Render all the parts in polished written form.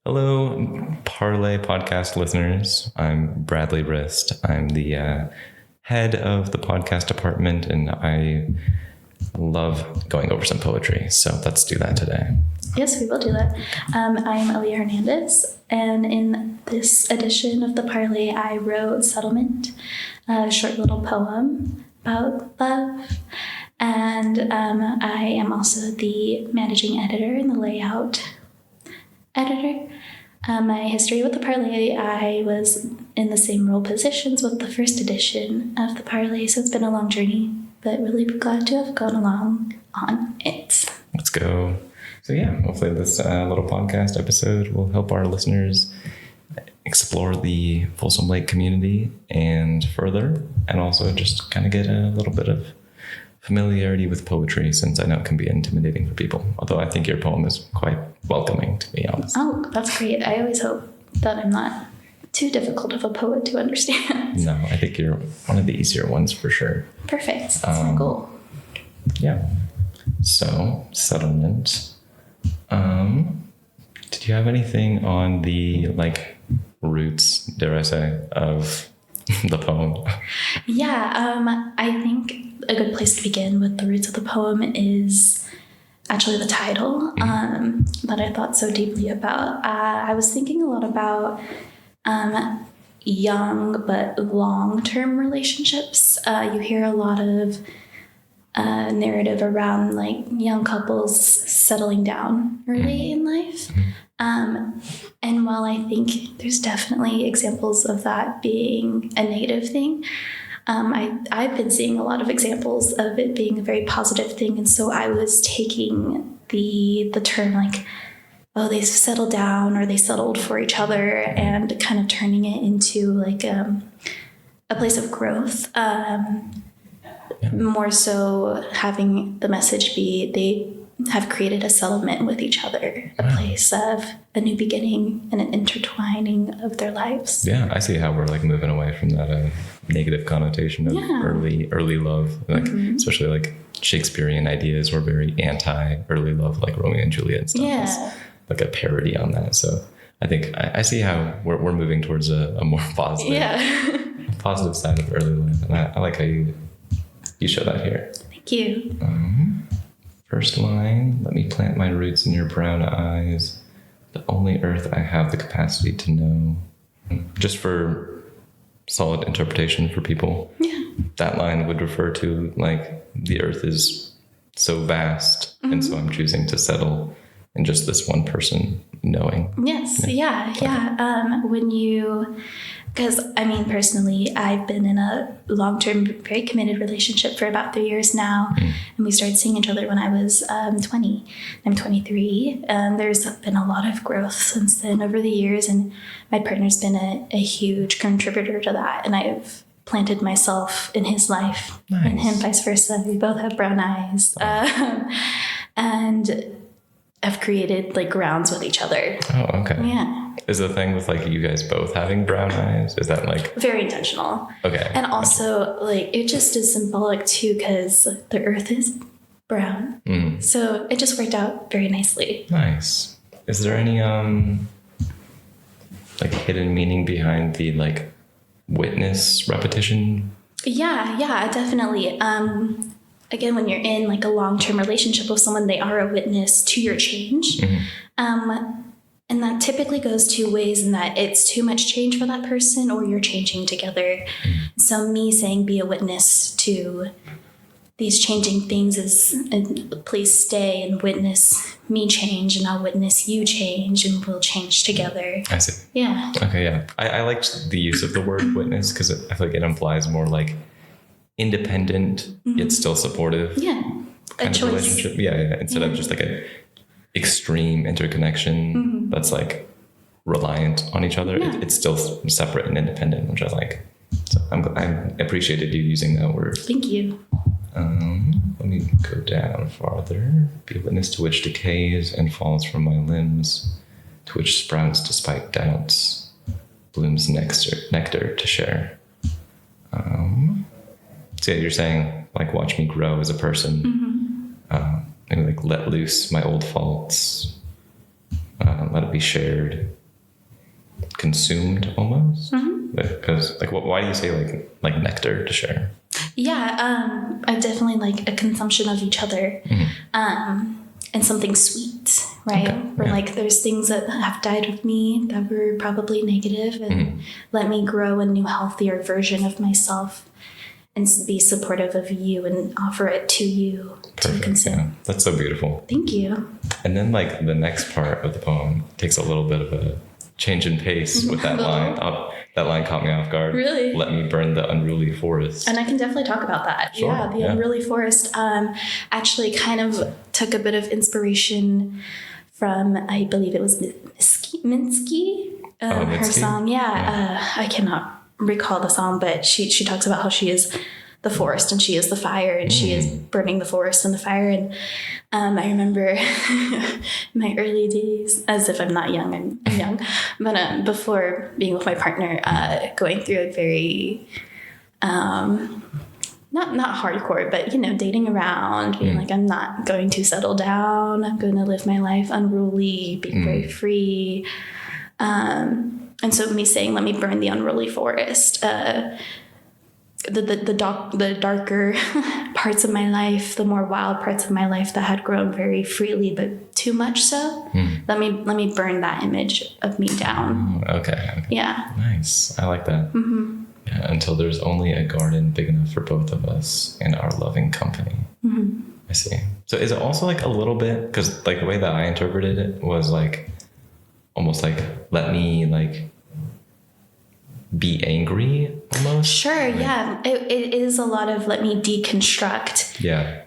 Hello, Parlay podcast listeners. I'm Bradley Rist. I'm the head of the podcast department, and I love going over some poetry. So let's do that today. Yes, we will do that. I'm Aaliyah Hernandez, and in this edition of the Parlay, I wrote Settlement, a short little poem about love. And I am also the managing editor and the layout editor. My history with the Parlay, I was in the same role positions with the first edition of the Parlay, so it's been a long journey, but really glad to have gone along on it. Let's go. So yeah, hopefully this little podcast episode will help our listeners explore the Folsom Lake community and further, and also just kind of get a little bit of familiarity with poetry, since I know it can be intimidating for people. Although I think your poem is quite welcoming, to be honest. Oh, that's great. I always hope that I'm not too difficult of a poet to understand. No, I think you're one of the easier ones for sure. Perfect. That's my goal. Yeah. So, Settlement. Did you have anything on the, roots, dare I say, of the poem? Yeah, I think a good place to begin with the roots of the poem is actually the title that I thought so deeply about. I was thinking a lot about young but long-term relationships. You hear a lot of narrative around young couples settling down early in life. And while I think there's definitely examples of that being a negative thing, I've been seeing a lot of examples of it being a very positive thing. And so I was taking the term they settled down or they settled for each other, and kind of turning it into a place of growth. More so having the message be they have created a settlement with each other, a place of a new beginning and an intertwining of their lives. Yeah, I see how we're moving away from that negative connotation of early love, especially Shakespearean ideas were very anti-early love, like Romeo and Juliet and stuff. Yeah. It's a parody on that. So I think I see how we're moving towards a more positive, positive side of early life, and I like how you show that here. Thank you. First line, let me plant my roots in your brown eyes, the only earth I have the capacity to know. Just for solid interpretation for people, that line would refer to the earth is so vast, and so I'm choosing to settle in just this one person knowing. Yes, when you... Because, personally, I've been in a long-term, very committed relationship for about 3 years now. And we started seeing each other when I was 20. I'm 23. And there's been a lot of growth since then over the years. And my partner's been a huge contributor to that. And I've planted myself in his life. Nice. And him vice versa. We both have brown eyes. And have created grounds with each other. Oh, okay. Yeah. Is the thing with you guys both having brown eyes, is that very intentional? Okay. And also it just is symbolic too, because the earth is brown. So it just worked out very nicely. Nice. Is there any hidden meaning behind the witness repetition? Yeah, definitely. Again, when you're in a long-term relationship with someone, they are a witness to your change. And that typically goes two ways, in that it's too much change for that person or you're changing together. So me saying be a witness to these changing things is please stay and witness me change, and I'll witness you change, and we'll change together. I see. Yeah. Okay, yeah. I liked the use of the word witness, because I feel it implies more independent yet still supportive kind of relationship. Yeah. Instead of just a extreme interconnection that's reliant on each other. It's still separate and independent, which I like. So I appreciated you using that word. Thank you. Let me go down farther. Be a witness to which decays and falls from my limbs, to which sprouts despite doubts, blooms nectar to share. So you're saying watch me grow as a person. Maybe let loose my old faults, let it be be shared, consumed almost. Because like, why do you say like nectar to share? Yeah, I definitely like a consumption of each other, and something sweet, right? Okay, Where yeah. like there's things that have died with me that were probably negative, and let me grow a new, healthier version of myself, and be supportive of you and offer it to you to Perfect. consume. Yeah, that's so beautiful. Thank you. And then like the next part of the poem takes a little bit of a change in pace with that line. That line caught me off guard. Really? Let me burn the unruly forest. And I can definitely talk about that. Sure, Yeah, the yeah. unruly forest actually kind of took a bit of inspiration from, I believe it was Minsky, her Minsky? song. Yeah. I cannot recall the song, but she talks about how she is the forest and she is the fire, and she is burning the forest and the fire. And I remember my early days, as if I'm not young, I'm young, but before being with my partner, going through a very not hardcore, but dating around, being like, I'm not going to settle down, I'm going to live my life unruly, being very free. And so me saying, let me burn the unruly forest, the darker parts of my life, the more wild parts of my life that had grown very freely, but too much so. Let me burn that image of me down. Okay. Yeah. Nice. I like that. Yeah, until there's only a garden big enough for both of us and our loving company. I see. So is it also like a little bit, because like the way that I interpreted it was like almost like, let me like be angry almost? Sure, yeah. It is a lot of, let me deconstruct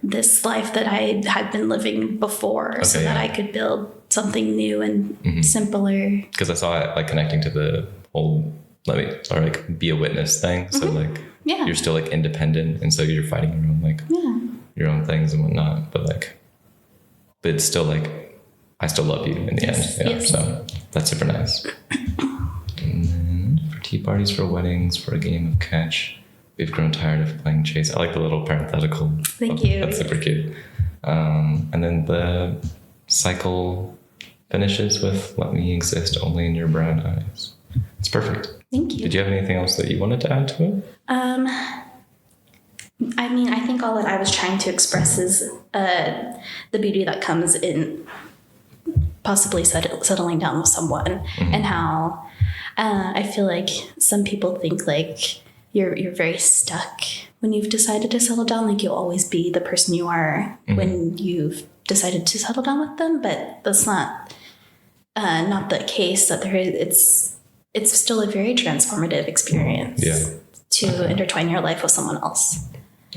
this life that I had been living before, so that I could build something new and simpler. Because I saw it like connecting to the whole like be a witness thing. So like you're still like independent, and so you're fighting your own like your own things and whatnot. But it's still like, I still love you in the end. Yeah. Yes. So that's super nice. And then for tea parties, for weddings, for a game of catch, we've grown tired of playing chase. I like the little parenthetical. Thank you. That's super cute. And then the cycle finishes with, let me exist only in your brown eyes. It's perfect. Thank you. Did you have anything else that you wanted to add to it? I mean, I think all that I was trying to express is the beauty that comes in possibly settling down with someone, and how I feel like some people think like you're very stuck when you've decided to settle down. Like you'll always be the person you are when you've decided to settle down with them, but that's not the case. That it's still a very transformative experience to intertwine your life with someone else.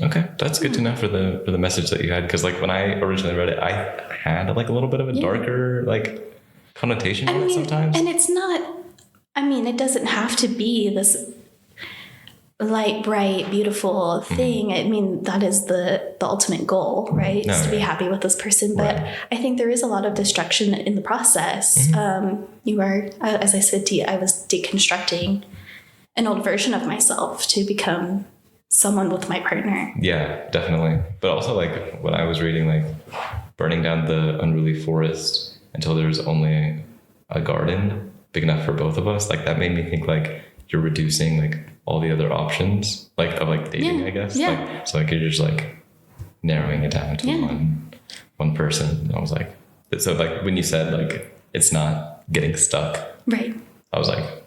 Okay, that's good to know for the message that you had, because like when I originally read it, I had like a little bit of a darker like connotation on it sometimes. And it's not, I mean, it doesn't have to be this light, bright, beautiful thing. I mean, that is the ultimate goal, right? Is to be happy with this person. But I think there is a lot of destruction in the process. You are, as I said to you, I was deconstructing an old version of myself to become someone with my partner. Yeah, definitely. But also like when I was reading, like burning down the unruly forest until there's only a garden big enough for both of us, like that made me think like you're reducing like all the other options like of like dating, I guess. Like, so like you're just like narrowing it down to one person. And I was like, so like when you said like it's not getting stuck, right? I was like,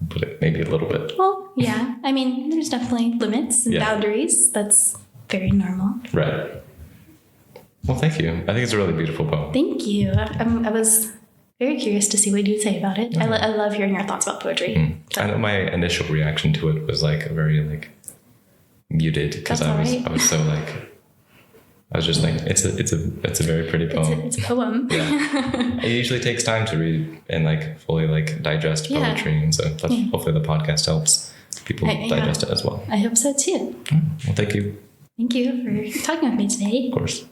but it maybe a little bit. Well, yeah. I mean, there's definitely limits and boundaries. That's very normal. Right. Well, thank you. I think it's a really beautiful poem. Thank you. I was very curious to see what you'd say about it. I love hearing your thoughts about poetry. So. I know my initial reaction to it was like a very like muted, because I was so like, I was just like, it's a very pretty poem. It's a poem. It usually takes time to read and like fully like digest poetry, and so hopefully the podcast helps people digest it as well. I hope so too. Well, thank you. Thank you for talking with me today. Of course.